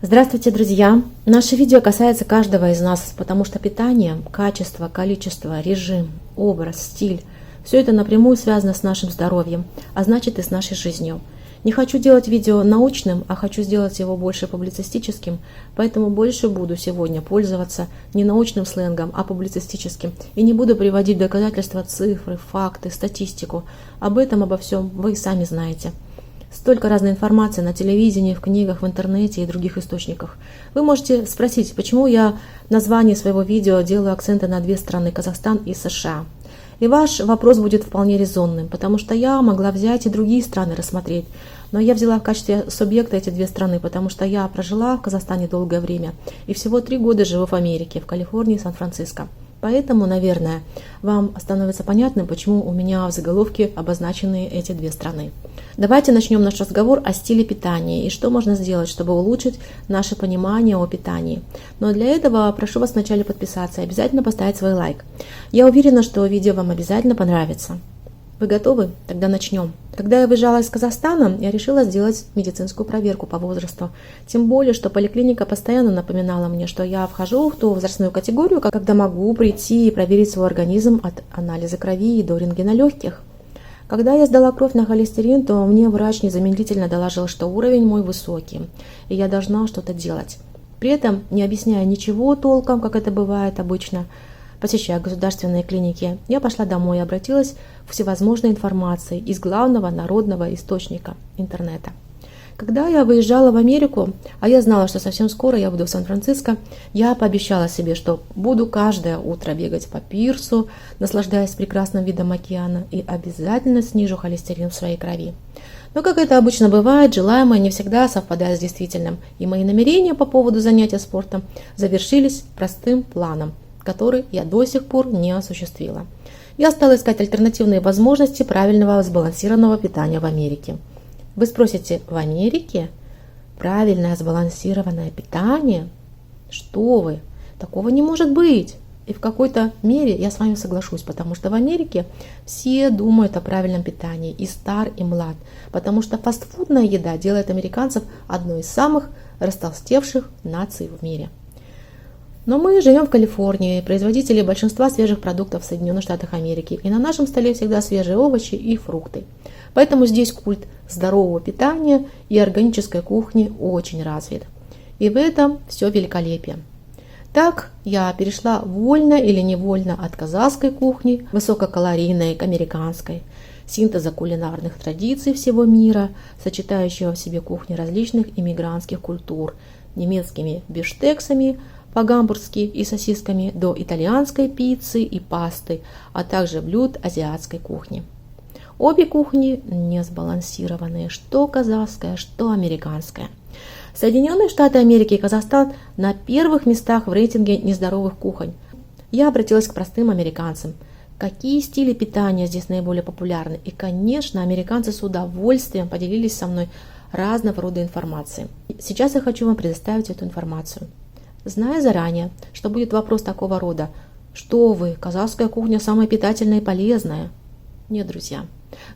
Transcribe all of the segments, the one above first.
Здравствуйте, друзья! Наше видео касается каждого из нас, потому что питание, качество, количество, режим, образ, стиль – все это напрямую связано с нашим здоровьем, а значит и с нашей жизнью. Не хочу делать видео научным, а хочу сделать его больше публицистическим, поэтому больше буду сегодня пользоваться не научным сленгом, а публицистическим, и не буду приводить доказательства, цифры, факты, статистику. Обо всем вы и сами знаете. Столько разной информации на телевидении, в книгах, в интернете и других источниках. Вы можете спросить, почему я в названии своего видео делаю акценты на две страны – Казахстан и США. И ваш вопрос будет вполне резонным, потому что я могла взять и другие страны рассмотреть. Но я взяла в качестве субъекта эти две страны, потому что я прожила в Казахстане долгое время и всего 3 года живу в Америке, в Калифорнии, Сан-Франциско. Поэтому, наверное, вам становится понятным, почему у меня в заголовке обозначены эти две страны. Давайте начнем наш разговор о стиле питания и что можно сделать, чтобы улучшить наше понимание о питании. Но для этого прошу вас вначале подписаться и обязательно поставить свой лайк. Я уверена, что видео вам обязательно понравится. Вы готовы? Тогда начнем. Когда я выезжала из Казахстана, я решила сделать медицинскую проверку по возрасту. Тем более, что поликлиника постоянно напоминала мне, что я вхожу в ту возрастную категорию, когда могу прийти и проверить свой организм от анализа крови и до рентгена легких. Когда я сдала кровь на холестерин, то мне врач незамедлительно доложил, что уровень мой высокий, и я должна что-то делать. При этом, не объясняя ничего толком, как это бывает обычно, посещая государственные клиники, я пошла домой и обратилась к всевозможной информации из главного народного источника – интернета. Когда я выезжала в Америку, а я знала, что совсем скоро я буду в Сан-Франциско, я пообещала себе, что буду каждое утро бегать по пирсу, наслаждаясь прекрасным видом океана, и обязательно снижу холестерин в своей крови. Но, как это обычно бывает, желаемое не всегда совпадает с действительным, и мои намерения по поводу занятия спортом завершились простым планом, который я до сих пор не осуществила. Я стала искать альтернативные возможности правильного сбалансированного питания в Америке. Вы спросите, в Америке правильное сбалансированное питание? Что вы? Такого не может быть. И в какой-то мере я с вами соглашусь, потому что в Америке все думают о правильном питании, и стар, и млад, потому что фастфудная еда делает американцев одной из самых растолстевших наций в мире. Но мы живем в Калифорнии, производители большинства свежих продуктов в Соединенных Штатах Америки, и на нашем столе всегда свежие овощи и фрукты. Поэтому здесь культ здорового питания и органической кухни очень развит. И в этом все великолепие. Так я перешла вольно или невольно от казахской кухни, высококалорийной, к американской, синтеза кулинарных традиций всего мира, сочетающего в себе кухни различных иммигрантских культур, немецкими бифштексами, по-гамбургски и сосисками, до итальянской пиццы и пасты, а также блюд азиатской кухни. Обе кухни не сбалансированные, что казахская, что американская. Соединенные Штаты Америки и Казахстан на первых местах в рейтинге нездоровых кухонь. Я обратилась к простым американцам. Какие стили питания здесь наиболее популярны? И, конечно, американцы с удовольствием поделились со мной разного рода информацией. Сейчас я хочу вам предоставить эту информацию. Зная заранее, что будет вопрос такого рода: что вы, казахская кухня самая питательная и полезная? Нет, друзья.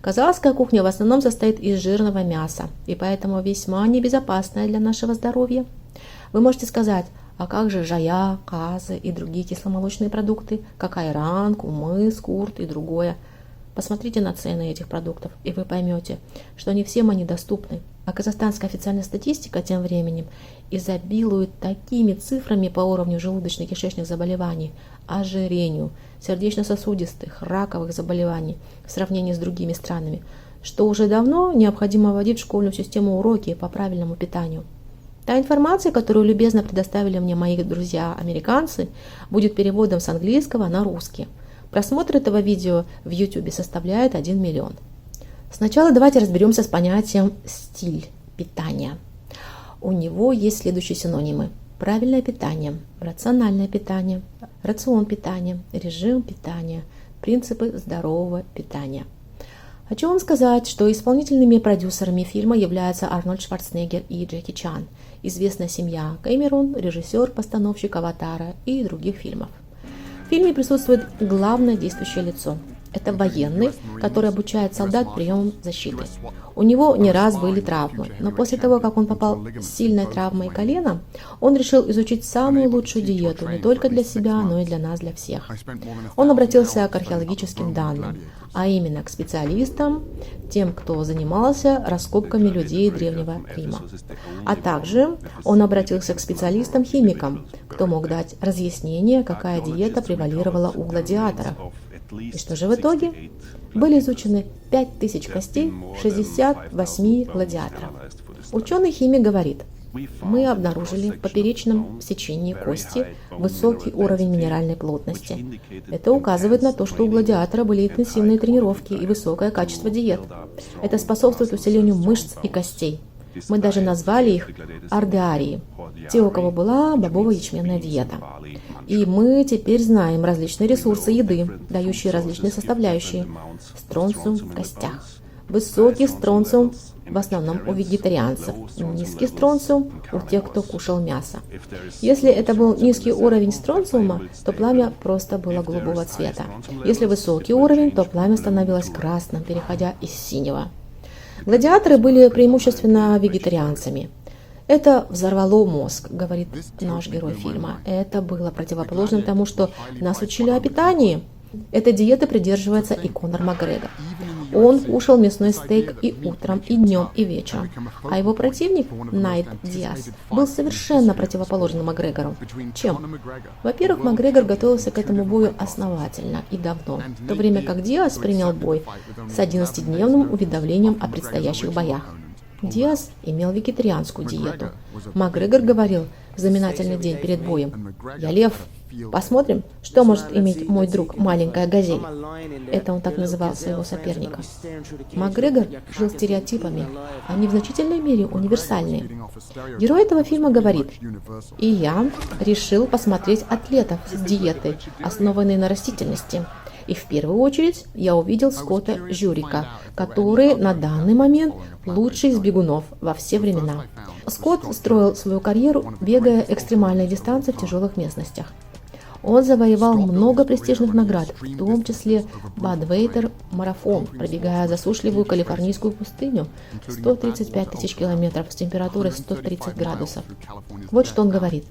Казахская кухня в основном состоит из жирного мяса, и поэтому весьма небезопасная для нашего здоровья. Вы можете сказать, а как же жая, казы и другие кисломолочные продукты, как айран, кумыс, курт и другое? Посмотрите на цены этих продуктов, и вы поймете, что не всем они доступны. А казахстанская официальная статистика тем временем изобилует такими цифрами по уровню желудочно-кишечных заболеваний, ожирению, сердечно-сосудистых, раковых заболеваний в сравнении с другими странами, что уже давно необходимо вводить в школьную систему уроки по правильному питанию. Та информация, которую любезно предоставили мне мои друзья-американцы, будет переводом с английского на русский. Просмотр этого видео в YouTube составляет 1 миллион. Сначала давайте разберемся с понятием «стиль питания». У него есть следующие синонимы: правильное питание, рациональное питание, рацион питания, режим питания, принципы здорового питания. Хочу вам сказать, что исполнительными продюсерами фильма являются Арнольд Шварценеггер и Джеки Чан, известная семья Кэмерон, режиссер, постановщик «Аватара» и других фильмов. В фильме присутствует главное действующее лицо. Это военный, который обучает солдат приемам защиты. У него не раз были травмы, но после того, как он попал с сильной травмой колена, он решил изучить самую лучшую диету не только для себя, но и для нас, для всех. Он обратился к археологическим данным, а именно к специалистам, тем, кто занимался раскопками людей Древнего Рима. А также он обратился к специалистам-химикам, кто мог дать разъяснение, какая диета превалировала у гладиаторов. И что же в итоге? Были изучены 5000 костей 68 гладиаторов. Ученый-химик говорит: мы обнаружили в поперечном сечении кости высокий уровень минеральной плотности. Это указывает на то, что у гладиатора были интенсивные тренировки и высокое качество диет. Это способствует усилению мышц и костей. Мы даже назвали их ардеарии, те, у кого была бобово-ячменная диета. И мы теперь знаем различные ресурсы еды, дающие различные составляющие. Стронциум в костях. Высокий стронциум в основном у вегетарианцев, низкий стронциум у тех, кто кушал мясо. Если это был низкий уровень стронциума, то пламя просто было голубого цвета. Если высокий уровень, то пламя становилось красным, переходя из синего. Гладиаторы были преимущественно вегетарианцами. Это взорвало мозг, говорит наш герой фильма. Это было противоположным тому, что нас учили о питании. Этой диеты придерживается и Конор Макгрегор. Он кушал мясной стейк и утром, и днем, и вечером. А его противник, Найт Диас, был совершенно противоположным Макгрегору. Чем? Во-первых, Макгрегор готовился к этому бою основательно и давно, в то время как Диас принял бой с 11-дневным уведомлением о предстоящих боях. Диас имел вегетарианскую диету. Макгрегор говорил в знаменательный день перед боем: «Я лев. Посмотрим, что может иметь мой друг, маленькая газель». Это он так называл своего соперника. Макгрегор жил стереотипами. Они в значительной мере универсальные. Герой этого фильма говорит: «И я решил посмотреть атлетов с диетой, основанной на растительности. И в первую очередь я увидел Скотта Жюрика, который на данный момент лучший из бегунов во все времена». Скотт строил свою карьеру, бегая экстремальные дистанции в тяжелых местностях. Он завоевал много престижных наград, в том числе Бадвейтер марафон, пробегая засушливую калифорнийскую пустыню 135 тысяч километров с температурой 130 градусов. Вот что он говорит: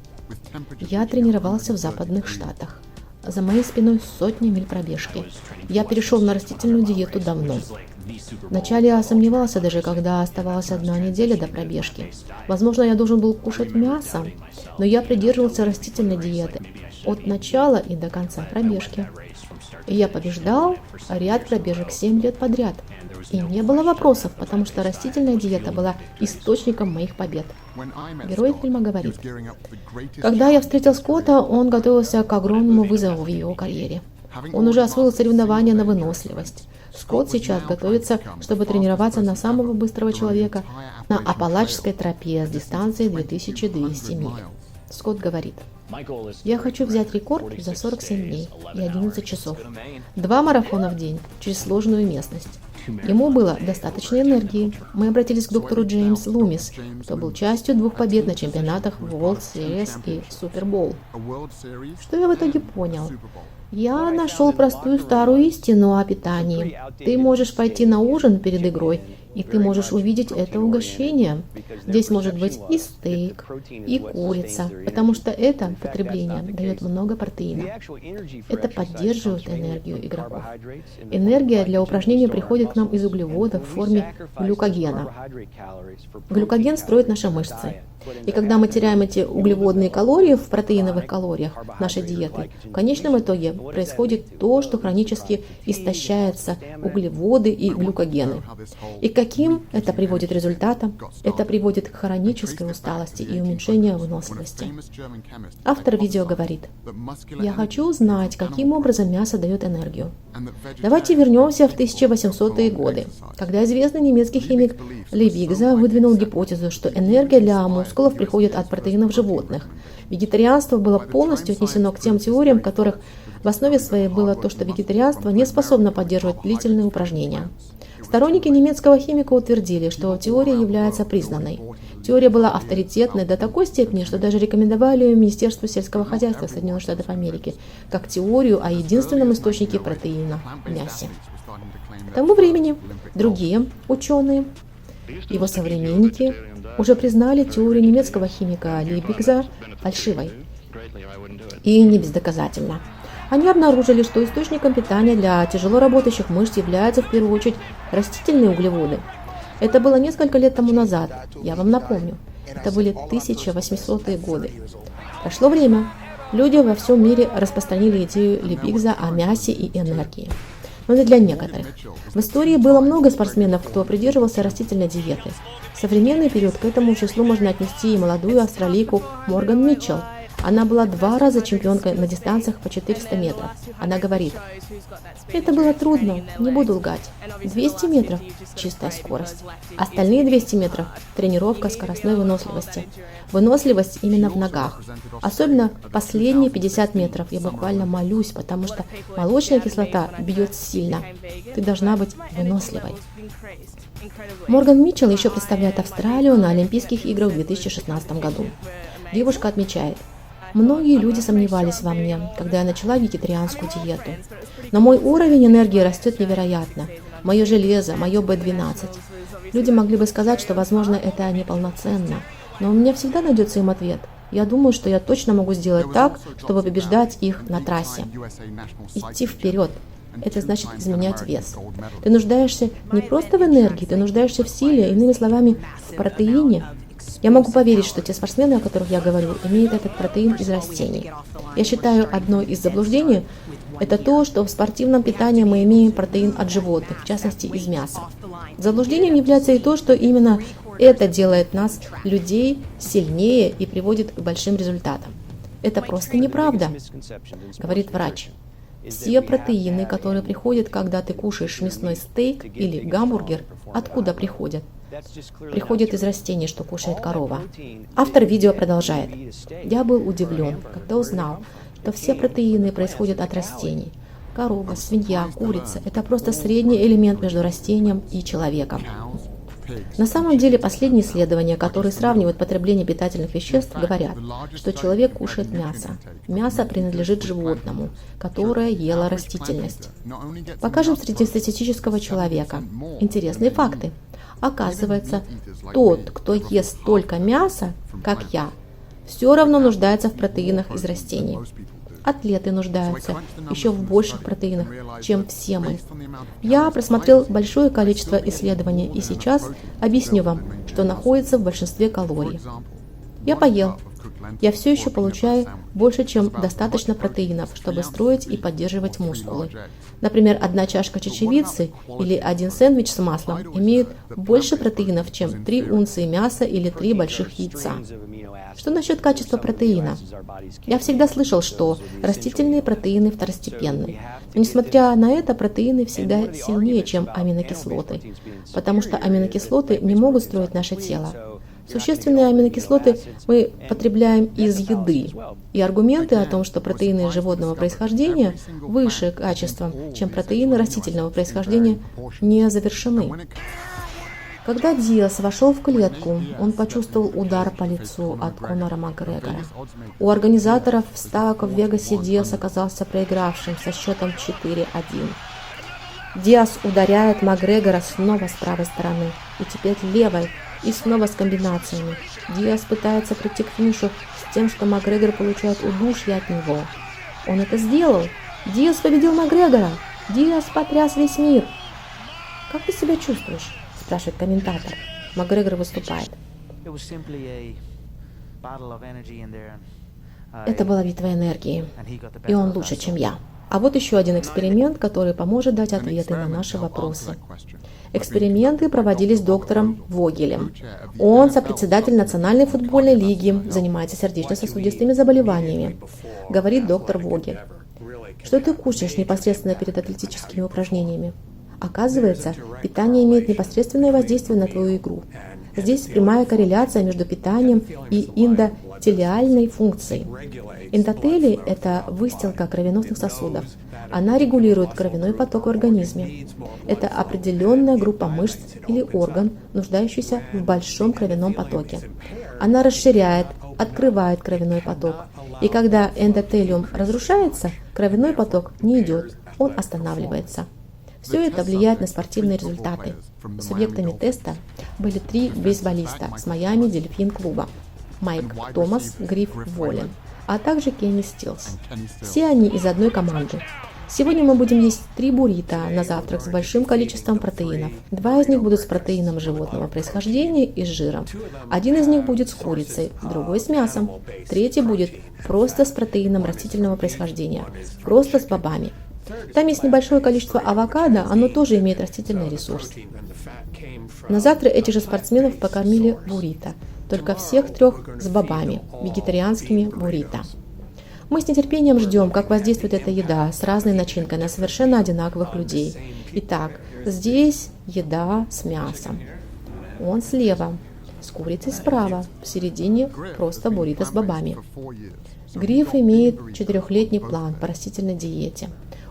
«Я тренировался в Западных Штатах. За моей спиной сотни миль пробежки. Я перешел на растительную диету давно. Вначале я сомневался, даже когда оставалась 1 неделя до пробежки. Возможно, я должен был кушать мясо, но я придерживался растительной диеты от начала и до конца пробежки. И я побеждал ряд пробежек 7 лет подряд. И не было вопросов, потому что растительная диета была источником моих побед». Герой фильма говорит: «Когда я встретил Скотта, он готовился к огромному вызову в его карьере. Он уже освоил соревнования на выносливость. Скотт сейчас готовится, чтобы тренироваться на самого быстрого человека на Апалачской тропе с дистанцией 2200 миль». Скотт говорит: «Я хочу взять рекорд за 47 дней и 11 часов. 2 марафона в день через сложную местность». Ему было достаточно энергии. Мы обратились к доктору Джеймс Лумис, кто был частью 2 побед на чемпионатах World Series и Super Bowl. Что я в итоге понял? Я нашел простую старую истину о питании. Ты можешь пойти на ужин перед игрой, и ты можешь увидеть это угощение. Здесь может быть и стейк, и курица, потому что это потребление дает много протеина. Это поддерживает энергию игроков. Энергия для упражнения приходит к нам из углеводов в форме глюкогена. Глюкоген строит наши мышцы. И когда мы теряем эти углеводные калории в протеиновых калориях нашей диеты, в конечном итоге происходит то, что хронически истощаются углеводы и глюкогены. И к каким это приводит результатам? Это приводит к хронической усталости и уменьшению выносливости. Автор видео говорит: «Я хочу узнать, каким образом мясо дает энергию». Давайте вернемся в 1800-е годы, когда известный немецкий химик Левигза выдвинул гипотезу, что энергия для мускулов приходит от протеинов животных. Вегетарианство было полностью отнесено к тем теориям, в которых в основе своей было то, что вегетарианство не способно поддерживать длительные упражнения. Сторонники немецкого химика утвердили, что теория является признанной. Теория была авторитетной до такой степени, что даже рекомендовали ее Министерству сельского хозяйства Соединенных Штатов Америки как теорию о единственном источнике протеина в мясе. К тому времени другие ученые, его современники, уже признали теорию немецкого химика Лейбнигза фальшивой и не бездоказательно. Они обнаружили, что источником питания для тяжело работающих мышц являются в первую очередь растительные углеводы. Это было несколько лет тому назад, я вам напомню. Это были 1800-е годы. Прошло время. Люди во всем мире распространили идею Лейбнигза о мясе и энергии. Но не для некоторых. В истории было много спортсменов, кто придерживался растительной диеты. В современный период к этому числу можно отнести и молодую австралийку Морган Митчелл. Она была 2 раза чемпионкой на дистанциях по 400 метров. Она говорит: «Это было трудно, не буду лгать. 200 метров – чистая скорость. Остальные 200 метров – тренировка скоростной выносливости. Выносливость именно в ногах. Особенно последние 50 метров я буквально молюсь, потому что молочная кислота бьет сильно. Ты должна быть выносливой». Морган Митчелл еще представляет Австралию на Олимпийских играх в 2016 году. Девушка отмечает: «Многие люди сомневались во мне, когда я начала вегетарианскую диету. Но мой уровень энергии растет невероятно. Мое железо, мое B12. Люди могли бы сказать, что, возможно, это неполноценно. Но у меня всегда найдется им ответ. Я думаю, что я точно могу сделать так, чтобы побеждать их на трассе. Идти вперед. Это значит изменять вес. Ты нуждаешься не просто в энергии, ты нуждаешься в силе, иными словами, в протеине. Я могу поверить, что те спортсмены, о которых я говорю, имеют этот протеин из растений. Я считаю, одно из заблуждений – это то, что в спортивном питании мы имеем протеин от животных, в частности из мяса. Заблуждением является и то, что именно это делает нас, людей, сильнее и приводит к большим результатам. Это просто неправда, говорит врач. Все протеины, которые приходят, когда ты кушаешь мясной стейк или гамбургер, откуда приходят? Приходит из растений, что кушает корова. Автор видео продолжает. Я был удивлен, когда узнал, что все протеины происходят от растений. Корова, свинья, курица – это просто средний элемент между растением и человеком. На самом деле, последние исследования, которые сравнивают потребление питательных веществ, говорят, что человек кушает мясо. Мясо принадлежит животному, которое ело растительность. Покажем среднестатистического человека. Интересные факты. Оказывается, тот, кто ест столько мяса, как я, все равно нуждается в протеинах из растений. Атлеты нуждаются еще в больших протеинах, чем все мы. Я просмотрел большое количество исследований и сейчас объясню вам, что находится в большинстве калорий. Я поел. Я все еще получаю больше, чем достаточно протеинов, чтобы строить и поддерживать мускулы. Например, 1 чашка чечевицы или 1 сэндвич с маслом имеют больше протеинов, чем 3 унции мяса или 3 больших яйца. Что насчет качества протеина? Я всегда слышал, что растительные протеины второстепенны. Но несмотря на это, протеины всегда сильнее, чем аминокислоты, потому что аминокислоты не могут строить наше тело. Существенные аминокислоты мы потребляем из еды, и аргументы о том, что протеины животного происхождения выше качеством, чем протеины растительного происхождения, не завершены. Когда Диас вошел в клетку, он почувствовал удар по лицу от Конора Макгрегора. У организаторов ставок в Вегасе Диас оказался проигравшим со счетом 4-1. Диас ударяет Макгрегора снова с правой стороны, и теперь левой, и снова с комбинациями. Диас пытается прийти к финишу с тем, что Макгрегор получает удушье от него. Он это сделал. Диас победил Макгрегора. Диас потряс весь мир. «Как ты себя чувствуешь?» – спрашивает комментатор. Макгрегор выступает. Это была битва энергии, и он лучше, чем я. А вот еще один эксперимент, который поможет дать ответы на наши вопросы. Эксперименты проводились доктором Вогелем. Он сопредседатель Национальной футбольной лиги, занимается сердечно-сосудистыми заболеваниями. Говорит доктор Вогель. Что ты кушаешь непосредственно перед атлетическими упражнениями? Оказывается, питание имеет непосредственное воздействие на твою игру. Здесь прямая корреляция между питанием и эндотелиальной функцией. Эндотелий – это выстилка кровеносных сосудов. Она регулирует кровяной поток в организме. Это определенная группа мышц или орган, нуждающийся в большом кровяном потоке. Она расширяет, открывает кровяной поток. И когда эндотелиум разрушается, кровяной поток не идет, он останавливается. Все это влияет на спортивные результаты. Субъектами теста были 3 бейсболиста с Майами Дельфин клуба: Майк Томас, Гриф Воллен, а также Кенни Стилс. Все они из одной команды. Сегодня мы будем есть 3 буррито на завтрак с большим количеством протеинов. 2 из них будут с протеином животного происхождения и с жиром. 1 из них будет с курицей, другой с мясом. 3 будет просто с протеином растительного происхождения, просто с бобами. Там есть небольшое количество авокадо, оно тоже имеет растительный ресурс. На завтра этих же спортсменов покормили буррито, только всех 3 с бобами, вегетарианскими буррито. Мы с нетерпением ждем, как воздействует эта еда с разной начинкой на совершенно одинаковых людей. Итак, здесь еда с мясом. Он слева, с курицей справа, в середине просто буррито с бобами. Гриф имеет 4-летний план по растительной диете.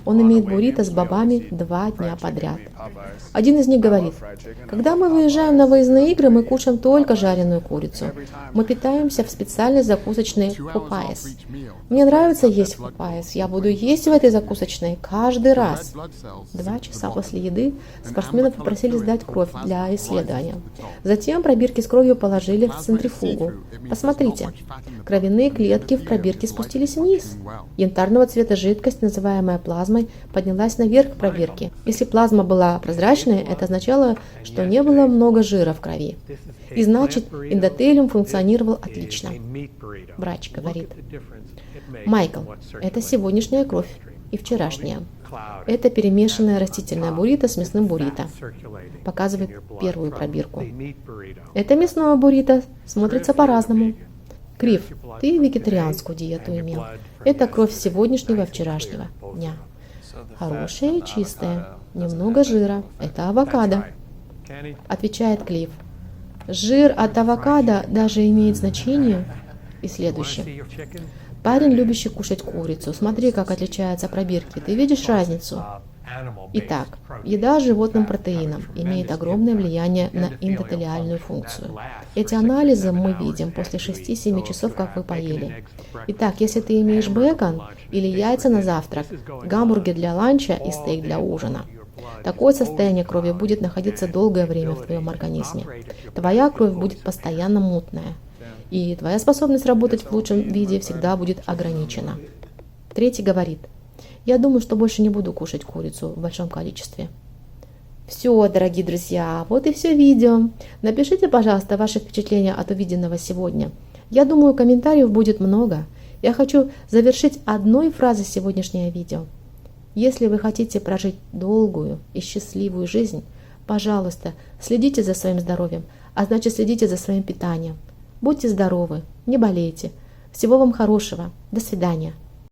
Он имеет буррито с бобами 2 дня подряд. Один из них говорит: когда мы выезжаем на выездные игры, мы кушаем только жареную курицу. Мы питаемся в специальной закусочной Popeyes. Мне нравится есть в Popeyes. Я буду есть в этой закусочной каждый раз. 2 часа после еды спортсменов попросили сдать кровь для исследования. Затем пробирки с кровью положили в центрифугу. Посмотрите, кровяные клетки в пробирке спустились вниз. Янтарного цвета жидкость, называемая плазмой, поднялась наверх пробирки. Если плазма была прозрачной, это означало, что не было много жира в крови. И значит, эндотелиум функционировал отлично. Врач говорит: Майкл, это сегодняшняя кровь и вчерашняя. Это перемешанная растительная буррито с мясным буррито. Показывает первую пробирку. Это мясное буррито смотрится по-разному. Гриф, ты вегетарианскую диету имел. Это кровь сегодняшнего и вчерашнего дня. Хорошая и чистая. Немного жира. Это авокадо. Отвечает Клифф. Жир от авокадо даже имеет значение. И следующее. Парень, любящий кушать курицу. Смотри, как отличаются пробирки. Ты видишь разницу? Итак, еда с животным протеином имеет огромное влияние на эндотелиальную функцию. Эти анализы мы видим после 6-7 часов, как вы поели. Итак, если ты имеешь бекон или яйца на завтрак, гамбургер для ланча и стейк для ужина, такое состояние крови будет находиться долгое время в твоем организме. Твоя кровь будет постоянно мутная, и твоя способность работать в лучшем виде всегда будет ограничена. 3 говорит: я думаю, что больше не буду кушать курицу в большом количестве. Все, дорогие друзья, вот и все видео. Напишите, пожалуйста, ваши впечатления от увиденного сегодня. Я думаю, комментариев будет много. Я хочу завершить одной фразой сегодняшнее видео. Если вы хотите прожить долгую и счастливую жизнь, пожалуйста, следите за своим здоровьем, а значит, следите за своим питанием. Будьте здоровы, не болейте. Всего вам хорошего. До свидания.